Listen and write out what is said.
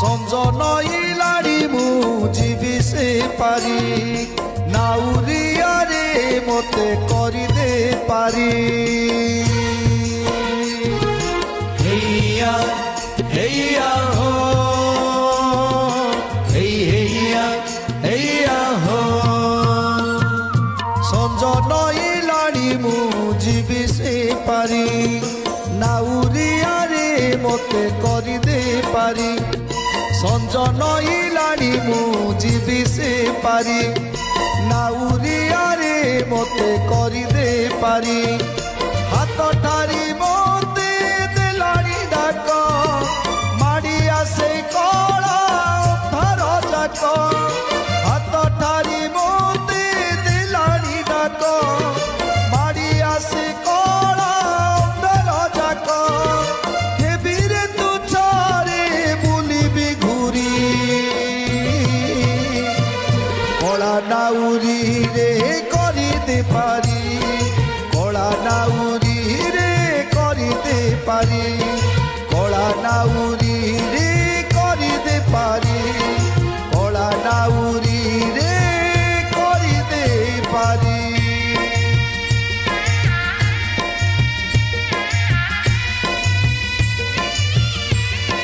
সঞ্জন ইলাড়ি মু জীবি সে পারি নাউরিয়ারে মতে করি দে পারি হেইয়া হেইয়া হো হেইয়া হেইয়া হো সঞ্জন ইলাড়ি মু জীবি সে পারি নাউরিয়ারে মতে করি দে পারি সঞ্জন ইলাড়ি মু জীবি সে পারি নাউরিয়ারে মতে করি দে পারি হাত ঠারি মতে দেলাড়ি ডাক মাড়ি আসে কলা ভার যাক হাত ঠারি মতে দেলাড়ি ডাক মাড়ি আসে কলা ভার যাক হেবিরে তু চারে বুলিবি ঘুরি কলা নাউরি রে করি দে পারি কলা নাউরি